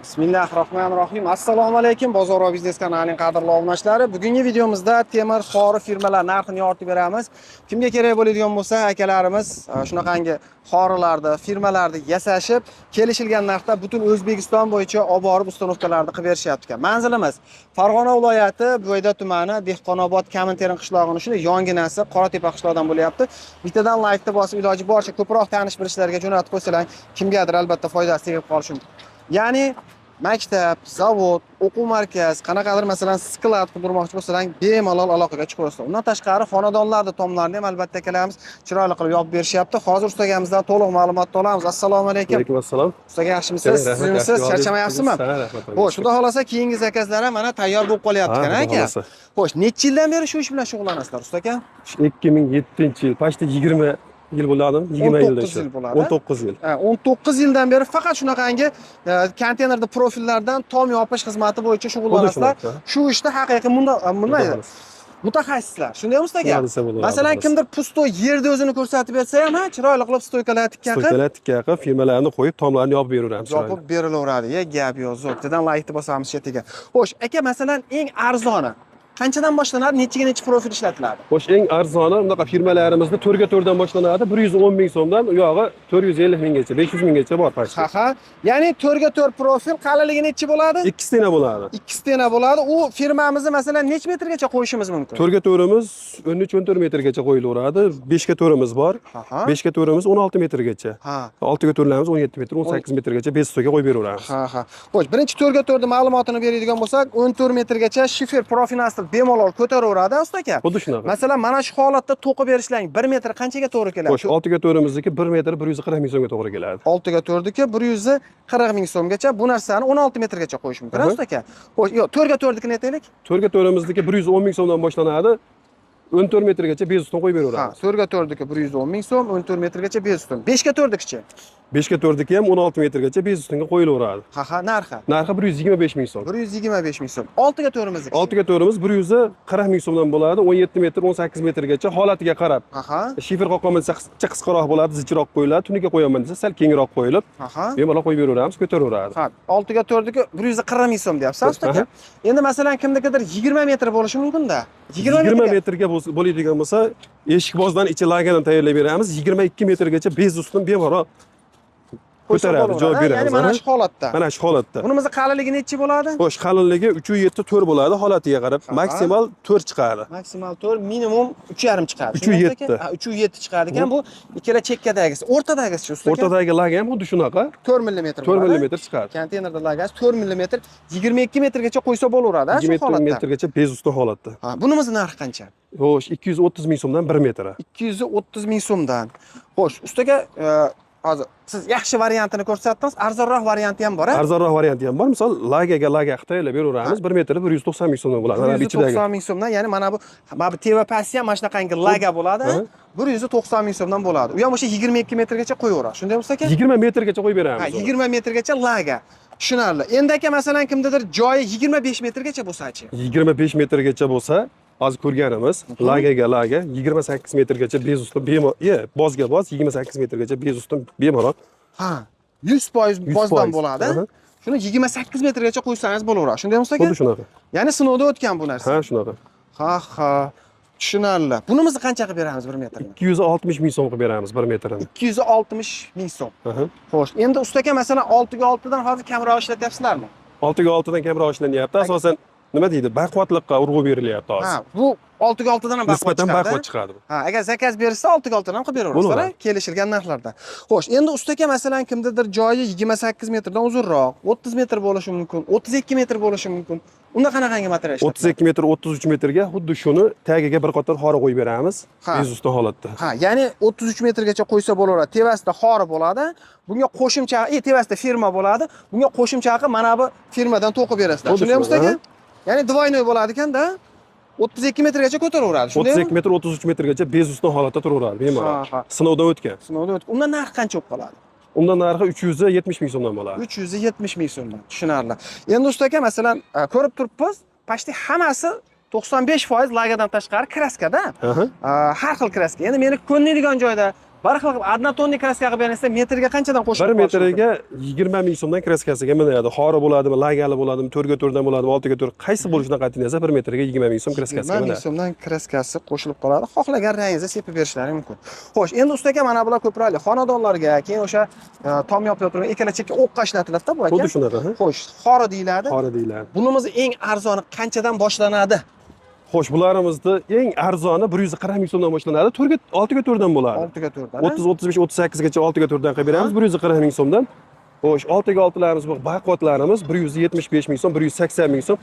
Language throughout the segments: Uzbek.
Bismillahirrohmanirrohim. Assalomu alaykum. Bozor va biznes kanalining qadrli obunachilari. Bugungi videomizda temir xori firmalar narxini yoritib beramiz. Kimga kerak bo'ladigan bo'lsa, akalarimiz shunaqangi xorilarni, firmalarni yasashib, kelishilgan narxda butun O'zbekiston bo'yicha olib borib ustanovkalarni qilib berishyapti ekan. Manzilimiz Farg'ona viloyati Buvayda tumani Dehqonobod Kaminterin qishlog'ining shunday yonginasi Qoratepa qishlog'idan bo'lyapti. Bittadan laykni bosib iloji boricha ko'proq tanish-bilishlarga jo'natib qo'ysalar, kimgadir albatta foydasi tegib qolishi mumkin. Ya'ni maktab, zavod, o'quv markaz, qanaqadir masalan sklad qurmoqchi bo'lsang, bemalol aloqaga chiqaverasiz. Undan tashqari xonadonlarda tomlarini ham albatta akalarimiz chiroyli qilib yopib berishyapti. Hozir ustagamizdan to'liq ma'lumot olamiz. Assalomu alaykum. Alaykum assalom. Ustaga yaxshimisiz? Sizmisiz? Charchamayapsizmi? Xo'sh, xudo xolasa keyingi zakazlar ham mana tayyor bo'lib qolyapti ekan aka. Xo'sh, necha yildan beri shu ish bilan shug'ullanasizlar usta aka? 2007-yil, pashta 20 yil bo'ladi, 20 yilda 19 yil bo'ladi. 19 yil. 19 yildan beri faqat shunaqangi konteynerda profillardan tom yopish xizmati bo'yicha shug'ullanasizlar. Shu ishda haqiqiy mutaxassislar. Shundaymi usta aka? Masalan, kimdir pusto yerda o'zini ko'rsatib bersa ham, chiroyli qilib stoykalar tikkan qilib, stoykalar tikkan qilib, firmalarni qo'yib, tomlarni yopib beraveramiz. Yopib berilaveradi. Gap yo'q, zo'rtidan laykni bosamiz chetiga. Xo'sh, aka, masalan, eng arzoni qanchadan boshlanadi, necha profil ishlatiladi? Xo'sh, eng arzoni bunaqa firmalarimizda 4 ga 4 dan boshlanadi, 110 ming so'mdan u yog'i 450 minggacha, 500 minggacha bor pashta. Ha. Ya'ni 4 ga 4 profil qalinligi necha bo'ladi? 2 tena bo'ladi. 2 tena bo'ladi. U firmamizni masalan necha metrgacha qo'yishimiz mumkin? 4 ga 4imiz 13-14 metrgacha qo'yilaveradi. 5 ga 4imiz bor. 5 ga 4imiz 16 metrgacha. 6 ga 4larimiz 17 metr, 18 metrgacha bez stoyga qo'yib beraveramiz. Xo'sh, birinchi 4 ga 4 ma'lumotini beradigan bo'lsak, 14 metrgacha shifer profilastr bemalol ko'taraveradi usta aka. Xuddi shunaqa. Masalan, mana shu holatda to'qib berishlaring 1 metr qanchaga to'g'ri keladi? Xo'sh, 6 ga 4imizniki 1 metr 140 ming so'mga to'g'ri keladi. 6 ga 4niki 140 ming so'mgacha, bu narsani 16 metrgacha qo'yish mumkin, usta aka. Xo'sh, yo'q, 4 ga 4nikini aytaylik. 4 ga 4imizniki 110 ming so'mdan boshlanadi. 14 metrgacha bez ustun qo'yib beraveramiz. 4 ga 4niki 110 ming so'm, 14 metrgacha bez ustun. 5 ga 4nikichi? 5 ga 4niki ham 16 metrgacha bez ustunga qo'yilaveradi. Narxi? Narxi 125 ming so'm. 125 ming so'm. 6 ga 4imizniki? 6 ga 4imiz 140 ming so'mdan bo'ladi, 17 metr, 18 metrgacha holatiga qarab. Shifer qoqqanman desa qisqaroq bo'ladi, zichroq qo'yiladi, tuniga qo'yaman desa sal kengroq qo'yilib, bemalol qo'yib beraveramiz, ko'taraveradi. 6 ga 4niki 140 ming so'm deyapsiz, usta aka. Endi masalan kimnikidir 20 metr bo'lishi mumkin-da. 20 metrga bo'ladigan bo'lsa, eshikbozdan ichi laganini tayyorlab beramiz. 22 metrgacha bez ustun bemalol ko'taradi, javob beramiz. Ya'ni mana shu holatda. Mana shu holatda. Bunimizni qalinligi necha bo'ladi? Xo'sh, qalinligi 3.7 4 bo'ladi, holatiga qarab. Maksimal 4 chiqadi. Maksimal 4, minimum 3.5 chiqadi. 3.7. 3.7 chiqadi ekan. Bu ikkala chekkadagisi, o'rtadagisi usta. O'rtadagi laga ham xuddi shunaqa. 4 mm 4 mm chiqadi. Konteynerda lagasi 4 mm 22 metrgacha qo'ysa bo'laveradi, shu holatda. 22 metrgacha bez ustun holatda. Bunimizni narxi qancha? Xo'sh, 230 ming so'mdan 1 metr. 230 ming so'mdan. Xo'sh, ustaga hozir siz yaxshi variantini ko'rsatdingiz, arzonroq varianti ham bor-a? Arzonroq varianti ham bor. Misol, lagaga tayyorlab beraveramiz. 1 metr 190 ming so'mdan bo'ladi. Mana bu ichidagi 190 ming so'mdan, ya'ni mana bu teva pasti ham mana shunaqangi laga bo'ladi. 190 ming so'mdan bo'ladi. U ham o'sha 22 metrgacha qo'yaveradi. Shundaymi usta aka? 20 metrgacha qo'yib beramiz. 20 metrgacha laga. Tushunarli. Endi aka masalan kimdadir joyi 25 metrgacha bo'lsa-chi? 25 metrgacha bo'lsa, hozir ko'rganimiz, lagaga laga 28 metrgacha bez ustun bozga boz 28 metrgacha bez ustun bemalol. 100% bozdan bo'ladi. Shuni 28 metrgacha qo'ysangiz bo'laveradi. Shundaymi usta aka? Xuddi shunaqa. Ya'ni sinovda o'tgan bu narsa. Ha, shunaqa. Tushunarli. Bunimizni qancha qilib beramiz 1 metrni? 260 ming so'm qilib beramiz 1 metrini. 260 ming so'm. Xo'sh, endi usta aka masalan 6 ga 6 dan hozir kamroq ishlatyapsizlarmi? 6 ga 6 dan kamroq ishlanyapti. Asosan nima deydi? Baquvvatlikqa urg'u berilyapti hozir. Bu 6 ga 6 dan ham nisbatan baquvvat chiqadi. Agar zakaz bersa 6 ga 6 dan ham qilib beraverasizlar, kelishilgan narxlarda. Xo'sh, endi usta aka masalan kimdadir joyi 28 metrdan uzunroq, 30 metr bo'lishi mumkin, 32 metr bo'lishi mumkin. Unda qanaqangi material ishlatadi? 32 metr, 33 metrga xuddi shuni tagiga bir qator xora qo'yib beramiz, bez ustun holatda. Ya'ni 33 metrgacha qo'ysa bo'laveradi. Tevasida xora bo'ladi. Bunga qo'shimcha, tevasida firma bo'ladi. Bunga qo'shimcha mana bu firmadan to'qib berasizlar. Shundaymi usta aka? Ya'ni двойной bo'ladi ekanda. 32 metrgacha ko'taraveradi, shundaymi? 32 metr, 33 metrgacha bez ustun holatda turaveradi, bemalol. Sinovdan o'tgan. Undan narxi qancha bo'lib qoladi? Undan narxi 370 ming so'mdan bo'ladi. 370 ming so'mdan. Tushunarli. Endi usta aka masalan ko'rib turibmiz, почти hammasi 95% lagadan tashqari kraskada. Har xil kraska. Endi meni ko'nmaydigan joyda Bir xil однотонный kraska qilib bersa, metrga qanchadan qo'shib 1 metriga 20 ming so'mdan kraskasiga minadi. Xori bo'ladimi, lagali bo'ladimi, 4 ga 4 dan bo'ladimi, 6 ga 4 qaysi bo'lishidan qat'iy nazar 1 metriga 20 ming so'm kraskasiga 20 ming minadi. so'mdan kraskasi qo'shilib qoladi. Xohlagan rangingizda sepib berishlari mumkin. Xo'sh, endi ustaga mana bular ko'proq xonadonlarga, keyin o'sha tom yopib turgan ekalachilikka o'qqa ishlatiladi-da bu aka. Xuddi shunaqa. Xo'sh, xori deyiladi. Xori deyiladi. Bunimiz eng arzoni qanchadan boshlanadi? Xo'sh, bularimizni eng arzoni 140 ming so'mdan boshlanadi. 6 ga 4 dan bo'ladi. 6 ga 4 dan. 30, 35, 38 gacha 6 ga 4 dan qilib beramiz 140 ming so'mdan. Xo'sh, 6 ga 6larimiz bu baqotlarimiz 175 ming so'm, 180 ming so'm.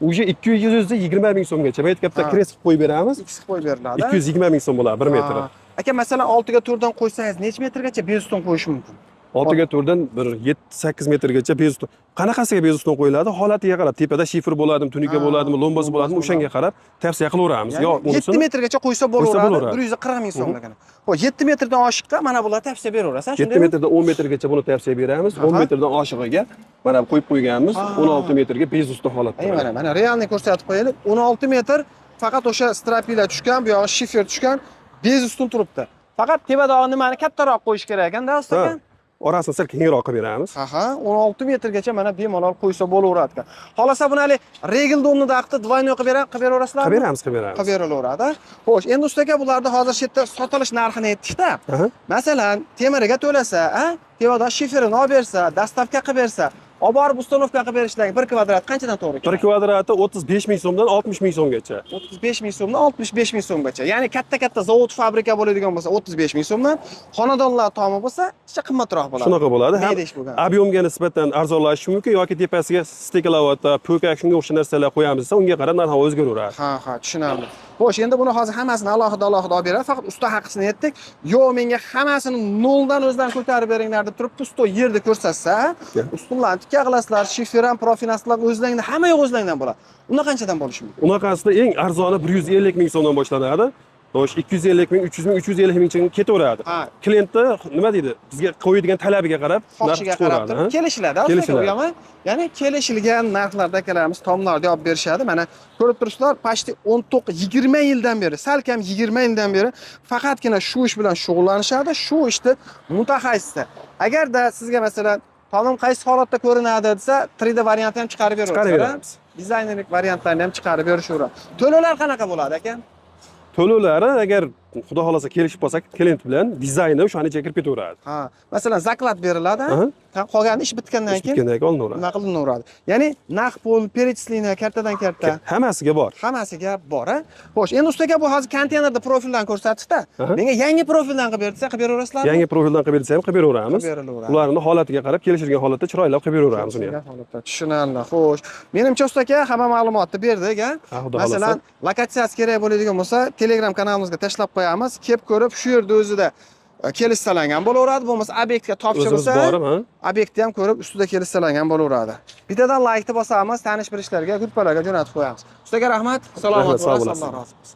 Uje 220 ming so'mgacha. Bu yerga bitta kres qo'yib beramiz. X qo'yib beriladi. 220 ming so'm bo'ladi 1 metri. Aka, masalan 6 ga 4 dan qo'ysangiz necha metrgacha bezuston qo'yish mumkin? 6 ga 4 dan bir 7-8 metrgacha bezuston. Qanaqasiga bezuston qo'yiladi? Holatiga qarab, tepada shifer bo'ladimi, tunika bo'ladimi, lombasi bo'ladimi, o'shanga qarab tavsiya qilaveramiz. Yo, 7 metrgacha qo'ysa bo'laveradi. 140 ming so'm ekan. Xo'sh, 7 metrdan oshiqqa mana bular tavsiya beraverasan, shundaymi? 7 metrdan 10 metrgacha buni tavsiya beramiz. 10 metrdan oshig'iga mana qo'yib qo'yganmiz. 16 metrga bezuston holatda. Mana realniy ko'rsatib qo'yaylik. 16 metr faqat o'sha strapilar tushgan, bu yog'i shifer tushgan, bezuston turibdi. Faqat tepadagi nimani kattaroq qo'yish kerak ekanda, usta. Orasini sal kengroq qilib beramiz. 16 metrgacha mana bemalol qo'ysa bo'laveradi ekan. Xolasa buni hali regl domnida aqti двойной qilib beraverasizlarmi? Qilib beramiz. Qilib berilaveradi. Xo'sh, endi ustaga bularda hozir shu yerda sotilish narxini aytdik-da. Masalan, temiriga to'lasa, tepada shiferini olib bersa, dastavka qilib bersa, olib borib ustanovka qilib berishlari 1 kvadrat qanchadan to'g'ri keladi? 1 kvadrati 35 ming so'mdan 60 ming so'mgacha. 35 ming so'mdan 65 ming so'mgacha. Ya'ni katta zavod, fabrika bo'ladigan bo'lsa 35 ming so'mdan, xonadonlar tomi bo'lsa, ancha qimmatroq bo'ladi. Shunaqa bo'ladi. Mayda-ish bo'lgan. Ob'yomga nisbatan arzonlashishi mumkin yoki tepasiga stekelavota, po'kak shunga o'xshagan narsalar qo'yamiz desa, unga qarab narx o'zgaraveradi. Tushunarli. Xo'sh, endi buni hozir hammasini alohida olib beradi. Faqat usta haqisini aytdik. Yo, menga hammasini noldan o'zdan ko'tarib beringlar deb turib, pusto yerda ko'rsatsa, ustunlarni tikka qilasizlar, shifer ham, profinaslar o'zlaringdan, hamma yo'q o'zlaringdan bo'ladi. Unda qanchadan bo'lishi mumkin? Unaqasida eng arzoni 150 ming so'mdan boshlanadi. Xo'sh, 250 ming, 300 ming, 350 mingcha ketaveradi. Klientni nima deydi? Bizga qo'yadigan talabiga qarab narx chiqaradi. Kelishiladi, o'ylamay. Ya'ni kelishilgan narxlarda akalarimiz tomlarda olib berishadi. Mana ko'rib turibsizlar, pashti 19-20 yildan beri, salkam 20 yildan beri faqatgina shu ish bilan shug'ullanishadi, shu ishni mutaxassisi. Agarda sizga masalan tomim qaysi holatda ko'rinadi desa, 3D variantni ham chiqarib beramiz. Dizaynerlik variantlarni ham chiqarib berishaveradi. To'lovlar qanaqa bo'ladi aka? To'lovlari agar xudo xolasa kelishib qolsak, klient bilan dizayni o'shanicha kirib ketaveradi. Masalan, zaklad beriladi. Qolgani ish bitgandan keyin olinaveradi. Nima qilinaveradi? Ya'ni naqd pul, перечисление kartadan karta hammasiga bor. Hammasiga bor, Xo'sh, endi ustaga bu hozir konteynerda profildan ko'rsatishda, menga yangi profildan qilib bersa, qilib beraverasizlarmi? Yangi profildan qilib bersa ham qilib beraveramiz. Ularning holatiga qarab kelishilgan holatda chiroylab qilib beraveramiz uni ham. Tushunarli. Xo'sh, menimcha usta aka hamma ma'lumotni berdik, Masalan, lokatsiyasi kerak bo'ladigan bo'lsa, Telegram kanalimizga tashlab qo'yamiz. Kelib ko'rib, shu yerda o'zida kelishsalangan bo'laveradi. Bo'lmasa obyektga topshirsa, obyektni ham ko'rib, ustida kelishsalangan bo'laveradi. Bittadan laykni bosamiz, tanish bilishlarga, gruppalarga jo'natib qo'yamiz. Ustaga rahmat. Salomat bo'lasiz.